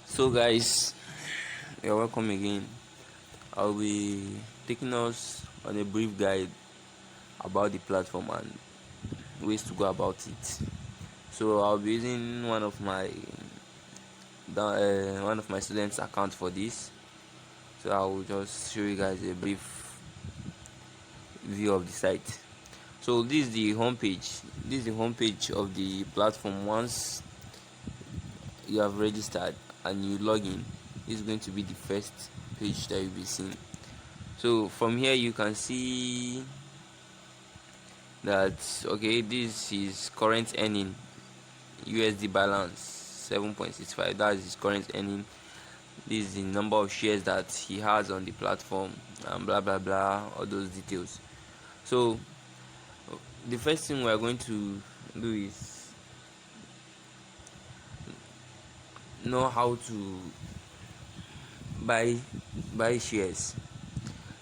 So guys, you're welcome again. I'll be taking us on a brief guide about the platform and ways to go about it. So I'll be using one of my students' account for this. So I will just show you guys a brief view of the site. So this is the homepage. This is the homepage of the platform. Once you have registered and you log in, this is going to be the first page that you'll be seeing. So from here you can see that this is current earning USD balance 7.65. that is his current earning. This is the number of shares that he has on the platform and blah blah blah, all those details. So the first thing we are going to do is know how to buy shares.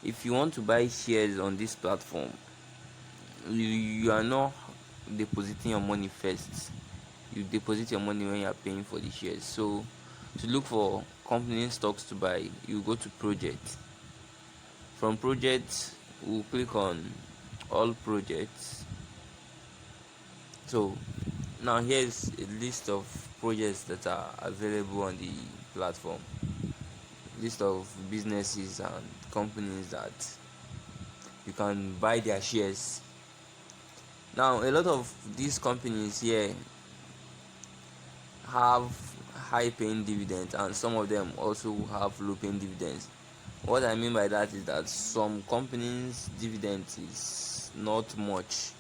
If you want to buy shares on this platform, you are not depositing your money first. You deposit your money when you are paying for the shares. So to look for company stocks to buy, you go to project. From project, we'll click on all projects. So now here's a list of projects that are available on the platform, list of businesses and companies that you can buy their shares. Now a lot of these companies here have high paying dividends and some of them also have low paying dividends. What I mean by that is that some companies dividends is not much,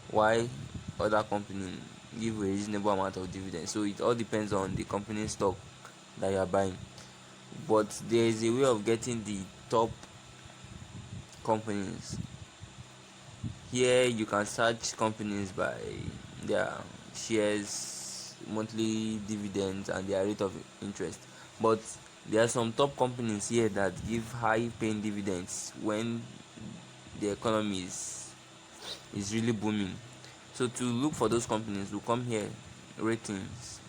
while other companies give a reasonable amount of dividends. So it all depends on the company stock that you are buying. But there is a way of getting the top companies. Here you can search companies by their shares, monthly dividends and their rate of interest. But there are some top companies here that give high paying dividends when the economy is really booming. So to look for those companies, we'll come here, ratings.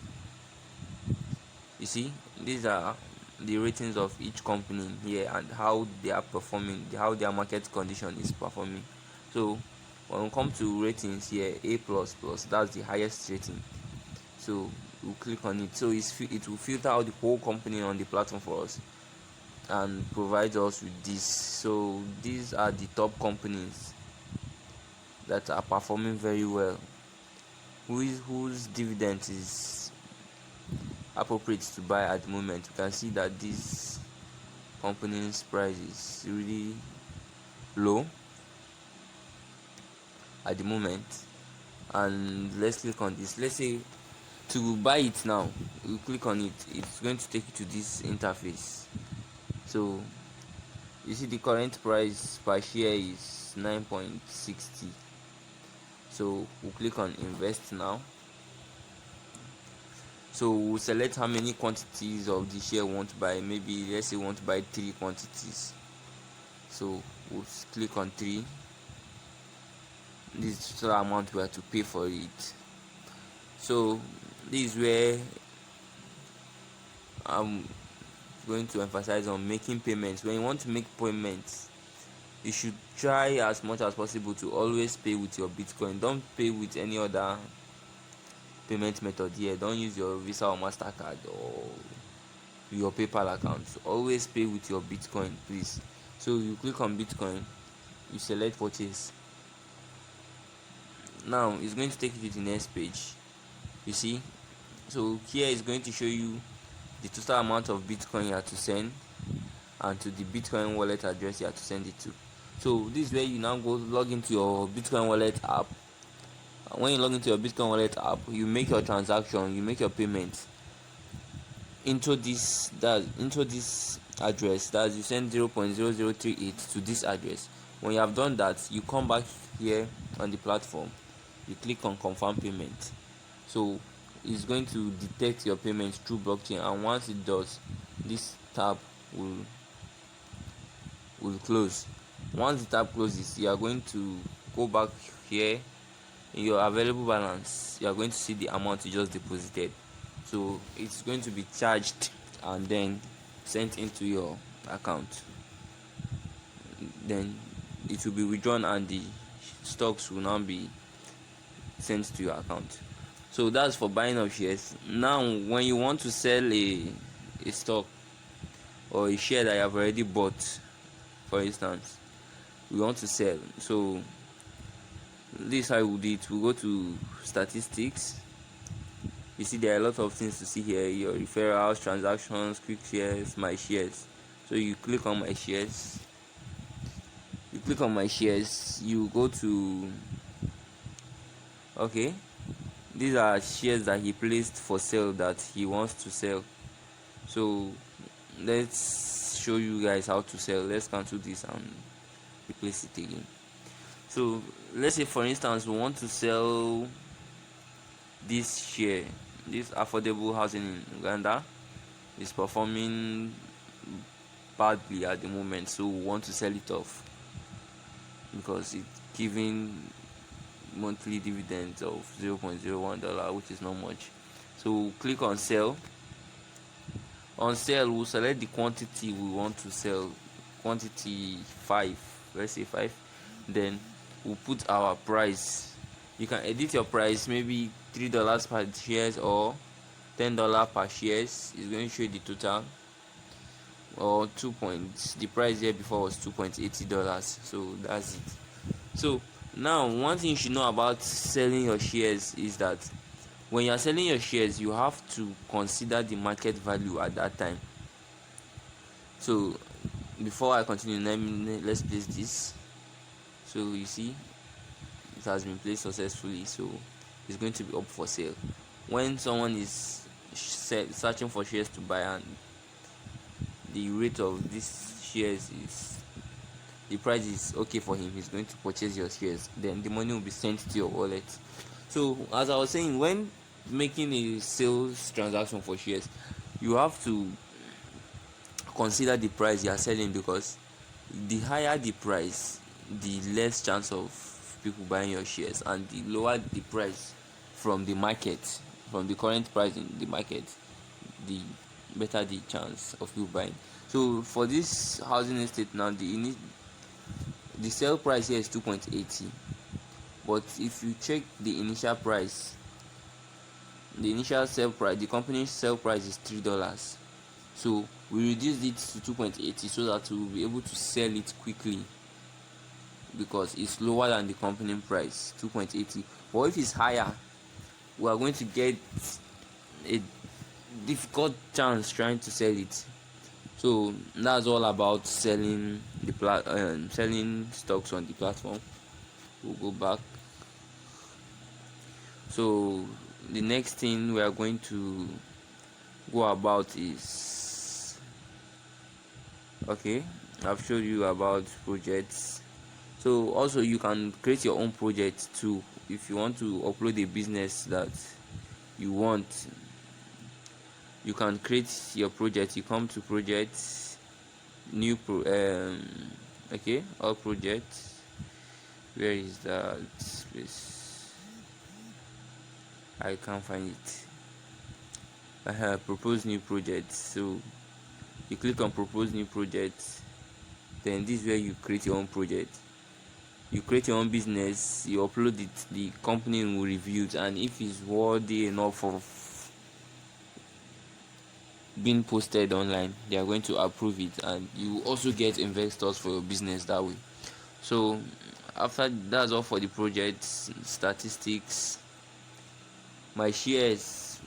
You see, these are the ratings of each company here and how they are performing, how their market condition is performing. So when we come to ratings here, A++, that's the highest rating. So we'll click on it. So it will filter out the whole company on the platform for us and provide us with this. So these are the top companies that are performing very well, whose dividend is appropriate to buy at the moment. You can see that this company's price is really low at the moment. And let's click on this. Let's say to buy it now, you click on it, it's going to take you to this interface. So you see the current price per share is 9.60. So we'll click on invest now. So we'll select how many quantities of the share we want to buy. Maybe let's say we want to buy 3 quantities. So we'll click on 3. This is the total amount we have to pay for it. So this is where I'm going to emphasize on making payments. When you want to make payments, you should try as much as possible to always pay with your Bitcoin. Don't pay with any other payment method here. Don't use your Visa or MasterCard or your PayPal account. Always pay with your Bitcoin, please. So you click on Bitcoin, you select purchase. Now it's going to take you to the next page. You see, so here is going to show you the total amount of Bitcoin you have to send and to the Bitcoin wallet address you have to send it to. So this is where you now go log into your Bitcoin wallet app. When you log into your Bitcoin wallet app, you make your transaction, you make your payment into this address. That you send 0.0038 to this address. When you have done that, you come back here on the platform, you click on confirm payment. So it's going to detect your payments through blockchain, and once it does, this tab will close. Once the tab closes, you are going to go back here in your available balance. You are going to see the amount you just deposited. So it's going to be charged and then sent into your account. Then it will be withdrawn and the stocks will now be sent to your account. So that's for buying of shares. Now when you want to sell a stock or a share that you have already bought, for instance, we want to sell. So this is how we do it. We go to statistics. You see there are a lot of things to see here: your referrals, transactions, quick shares, my shares. So you click on my shares. You go to, okay, these are shares that he placed for sale that he wants to sell. So let's show you guys how to sell. Let's cancel this and replace it again. So let's say for instance we want to sell this share. This affordable housing in Uganda is performing badly at the moment, so we want to sell it off because it's giving monthly dividends of $0.01, which is not much. So we'll click on sell. On sell, we'll select the quantity we want to sell, quantity 5, let's say 5. Then we'll put our price. You can edit your price, maybe $3 per shares or $10 per shares. It's going to show you the total, or 2 points. The price here before was $2.80, so that's it. So now one thing you should know about selling your shares is that when you are selling your shares, you have to consider the market value at that time. So before I continue, let's place this. So you see it has been placed successfully, so it's going to be up for sale. When someone is searching for shares to buy and the rate of these shares is, the price is okay for him, he's going to purchase your shares. Then the money will be sent to your wallet. So as I was saying, when making a sales transaction for shares, you have to consider the price you are selling, because the higher the price, the less chance of people buying your shares, and the lower the price from the market, from the current price in the market, the better the chance of you buying. So for this housing estate now, the sale price here is 2.80, but if you check the initial price, the initial sale price, the company's sale price is $3. So we reduced it to 2.80 so that we will be able to sell it quickly, because it's lower than the company price, 2.80. But if it's higher, we are going to get a difficult chance trying to sell it. So that's all about selling selling stocks on the platform. We'll go back. So the next thing we are going to go about is, okay, I've showed you about projects. So also you can create your own project too. If you want to upload a business that you want, you can create your project. You come to projects, new okay, all projects. Where is that space? I can't find it. I have propose new project. So you click on propose new project. Then this is where you create your own project. You create your own business, you upload it, the company will review it, and if it's worthy enough of being posted online, they are going to approve it, and you also get investors for your business that way. So after that's all for the project. Statistics, my shares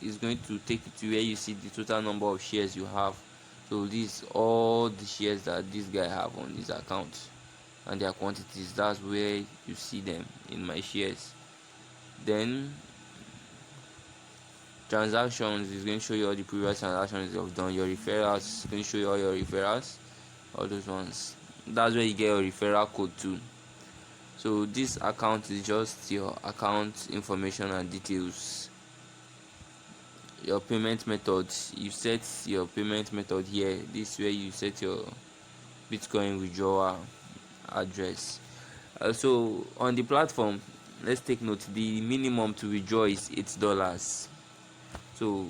is going to take you to where you see the total number of shares you have. So these all the shares that this guy have on his account and their quantities. That's where you see them in my shares. Then transactions is going to show you all the previous transactions you've done. Your referrals is going to show you all your referrals, all those ones. That's where you get your referral code too. So this account is just your account information and details. Your payment method, you set your payment method here. This is where you set your Bitcoin withdrawal address. On the platform, let's take note, the minimum to withdraw is $8. So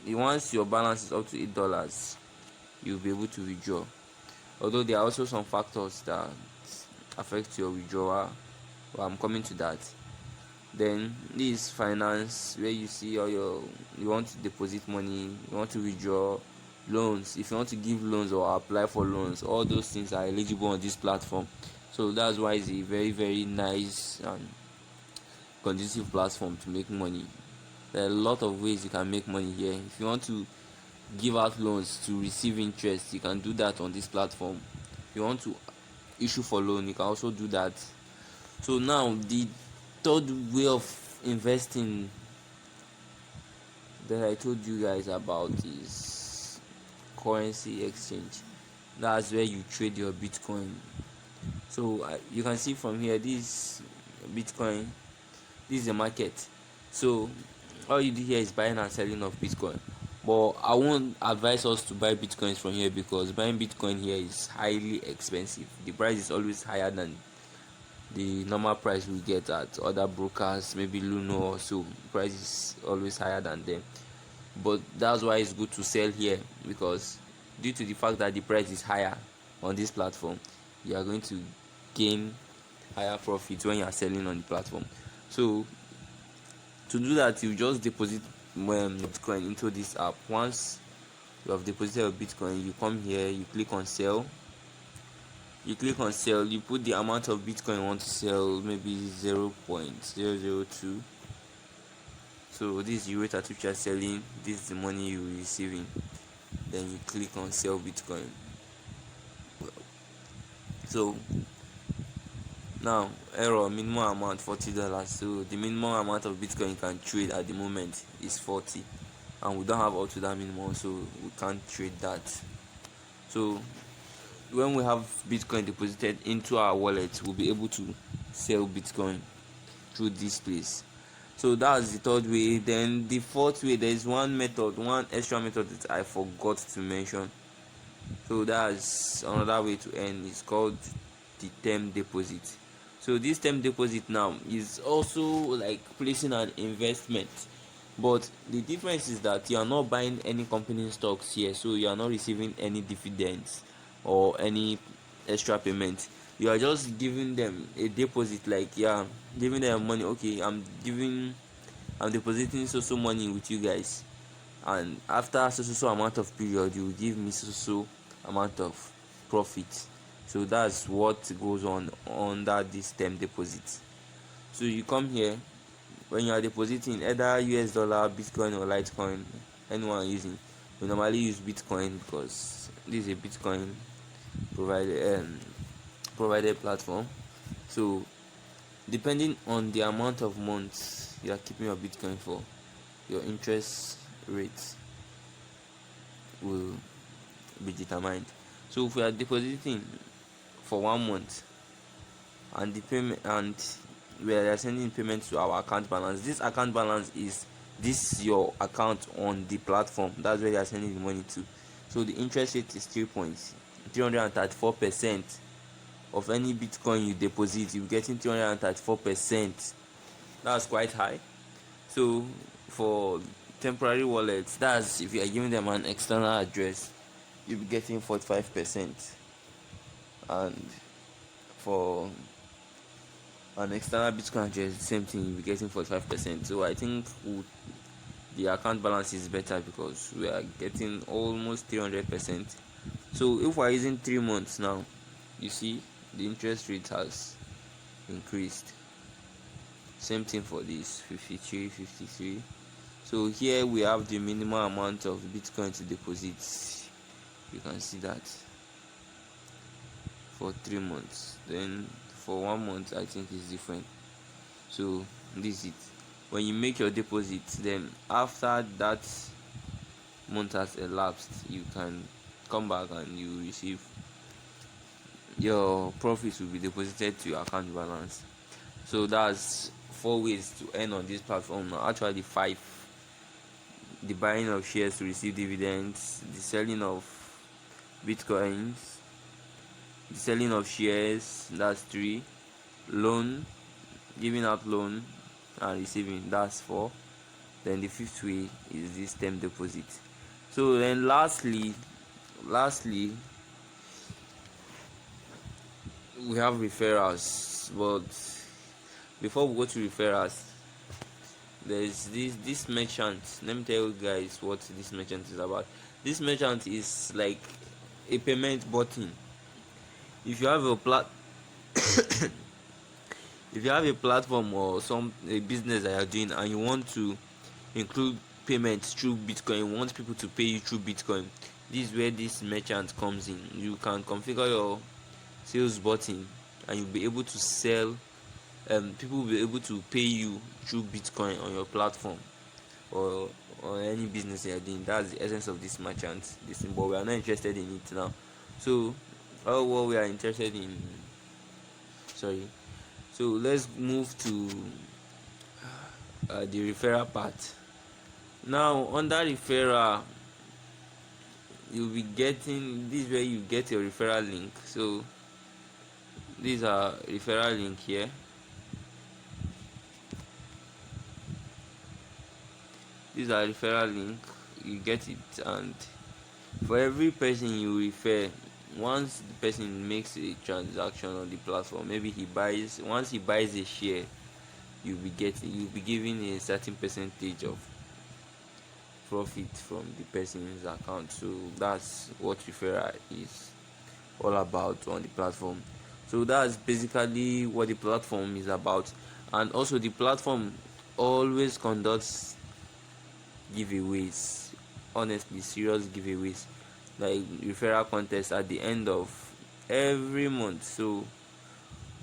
once your balance is up to $8, you'll be able to withdraw. Although there are also some factors that affect your withdrawal, but I'm coming to that. Then this finance, where you see all your, you want to deposit money, you want to withdraw, loans, if you want to give loans or apply for loans, all those things are eligible on this platform. So that's why it's a very very nice and conducive platform to make money. There are a lot of ways you can make money here. If you want to give out loans to receive interest, you can do that on this platform. If you want to issue for loan, you can also do that. So now the third way of investing that I told you guys about is currency exchange. That's where you trade your Bitcoin. So you can see from here, this Bitcoin, this is the market. So all you do here is buying and selling of Bitcoin. But I won't advise us to buy Bitcoins from here, because buying Bitcoin here is highly expensive. The price is always higher than the normal price we get at other brokers, maybe Luno or so. The price is always higher than them. But that's why it's good to sell here, because due to the fact that the price is higher on this platform, you are going to gain higher profits when you are selling on the platform. So to do that, you just deposit Bitcoin into this app. Once you have deposited your Bitcoin, you come here, you click on sell. You put the amount of Bitcoin you want to sell, maybe 0.002. So this is the rate at which you are selling, this is the money you are receiving. Then you click on sell Bitcoin. So now, error, minimum amount $40. So the minimum amount of Bitcoin you can trade at the moment is 40, and we don't have up to that minimum, so we can't trade that. So when we have Bitcoin deposited into our wallet, we'll be able to sell Bitcoin through this place. So that's the third way. Then the fourth way, there is one extra method that I forgot to mention. So that's another way to earn. It's called the term deposit. So this term deposit now is also like placing an investment, but the difference is that you are not buying any company stocks here, so you are not receiving any dividends or any extra payment. You are just giving them a deposit, like giving them money. Okay, I'm depositing so money with you guys, and after so amount of period, you will give me so amount of profit. So that's what goes on under this term deposit. So you come here, when you are depositing either US dollar, Bitcoin or Litecoin, anyone using, we normally use Bitcoin because this is a Bitcoin provided platform. So depending on the amount of months you are keeping your Bitcoin for, your interest rate will be determined. So if we are depositing for 1 month, and the payment, and we are sending payment to our account balance, this account balance is your account on the platform. That's where they are sending the money to. So the interest rate is 3.334% of any Bitcoin you deposit. You're getting 334%. That's quite high. So for temporary wallets, that's if you are giving them an external address, you'll be getting 45%, and for an external Bitcoin address, same thing, you'll be getting 45%. So I think the account balance is better because we are getting almost 300%. So if we're using 3 months now, you see the interest rate has increased. Same thing for this 53. So here we have the minimum amount of Bitcoin to deposit. You can see that for 3 months. Then for 1 month, I think it's different. So this is it. When you make your deposit, then after that month has elapsed, you can come back and you receive your profits will be deposited to your account balance. So that's 4 ways to earn on this platform now. Actually 5: the buying of shares to receive dividends, the selling of Bitcoins, the selling of shares, that's 3, loan, giving out loan and receiving, that's 4, Then the fifth way is this term deposit. So then lastly we have referrals. But before we go to referrals, there's this merchant. Let me tell you guys what this merchant is about. This merchant is like a payment button. If you have a if you have a platform or a business that you're doing and you want to include payments through Bitcoin, you want people to pay you through Bitcoin, this is where this merchant comes in. You can configure your sales button and you'll be able to sell. People will be able to pay you through Bitcoin on your platform or any business you're doing. That's the essence of this merchant. But we are not interested in it now. So all what we are interested in, sorry, so let's move to the referral part. Now under referral, you'll be getting this, where you get your referral link. So these are referral link here. These are referral link. You get it, and for every person you refer, once the person makes a transaction on the platform, maybe once he buys a share, you'll be giving a certain percentage of profit from the person's account. So that's what referral is all about on the platform. So that's basically what the platform is about. And also the platform always conducts giveaways, honestly serious giveaways, like referral contests at the end of every month. So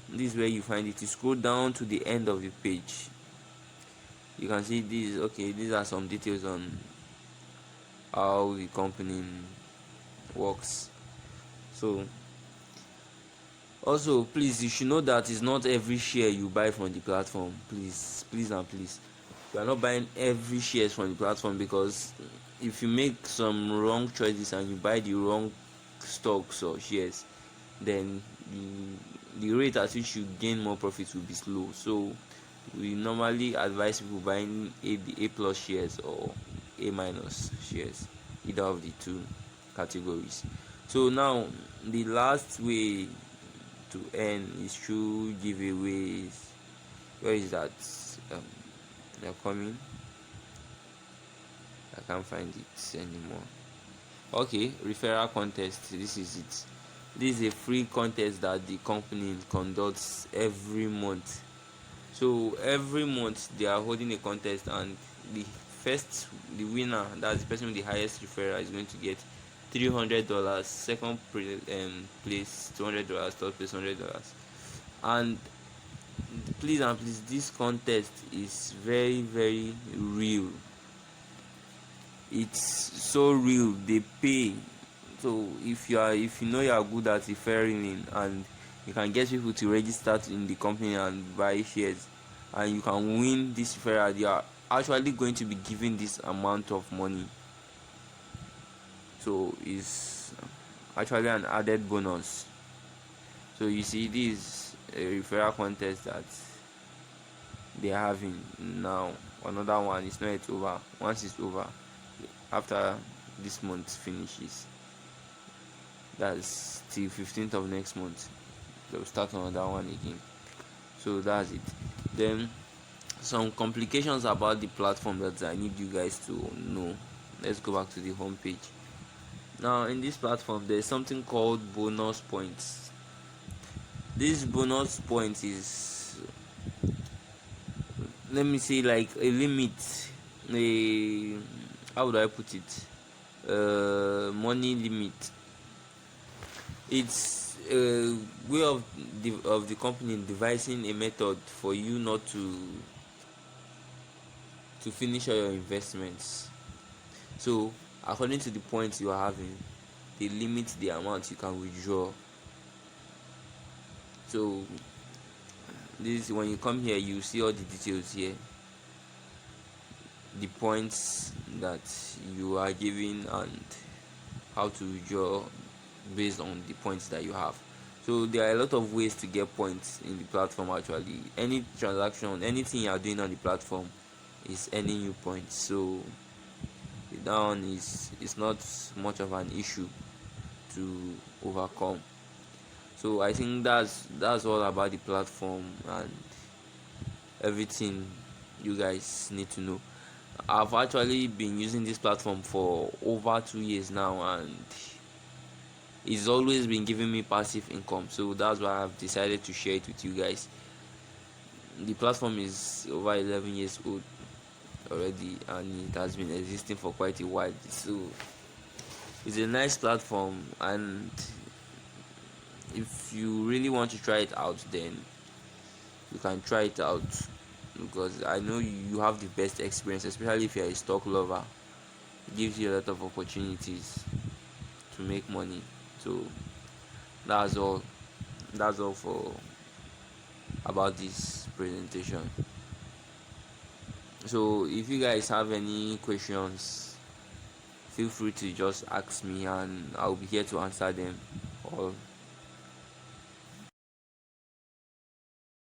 this is where you find it. You scroll down to the end of the page, you can see these. Okay, these are some details on how the company works. So also, please, you should know that it's not every share you buy from the platform. Please and please, you are not buying every shares from the platform, because if you make some wrong choices and you buy the wrong stocks or shares, then the rate at which you gain more profits will be slow. So we normally advise people buying the A plus shares or A minus shares, either of the two categories. So now the last way to earn is through giveaways. Where is that? They're coming. I can't find it anymore. Okay, referral contest. This is it. This is a free contest that the company conducts every month. So every month they are holding a contest, and the winner, that's the person with the highest referral, is going to get $300. Second place $200. Third place $100. And please and please, this contest is very very real. It's so real. They pay. So if you know you are good at referring, and you can get people to register in the company and buy shares, and you can win this referral, you are actually going to be given this amount of money. So it's actually an added bonus. So you see, this a referral contest that they are having now. Another one is not yet over. Once it's over, after this month finishes, that's till 15th of next month, they'll start another one again. So that's it. Then some complications about the platform that I need you guys to know. Let's go back to the home page. Now in this platform, there's something called bonus points. This bonus point is, let me say, like a limit, how would I put it, money limit. It's a way of the company devising a method for you not to finish all your investments. So according to the points you are having, they limit the amount you can withdraw. So this, when you come here, you see all the details here, the points that you are given and how to withdraw based on the points that you have. So there are a lot of ways to get points in the platform. Actually, any transaction, anything you are doing on the platform, is earning you points. So that one is not much of an issue to overcome. So I think that's all about the platform and everything you guys need to know. I've actually been using this platform for over 2 years now, and it's always been giving me passive income. So that's why I've decided to share it with you guys. The platform is over 11 years old already, and it has been existing for quite a while. So it's a nice platform, and if you really want to try it out, then you can try it out, because I know you have the best experience, especially if you're a stock lover. It gives you a lot of opportunities to make money. So that's all. That's all for about this presentation. So if you guys have any questions, feel free to just ask me, and I'll be here to answer them all.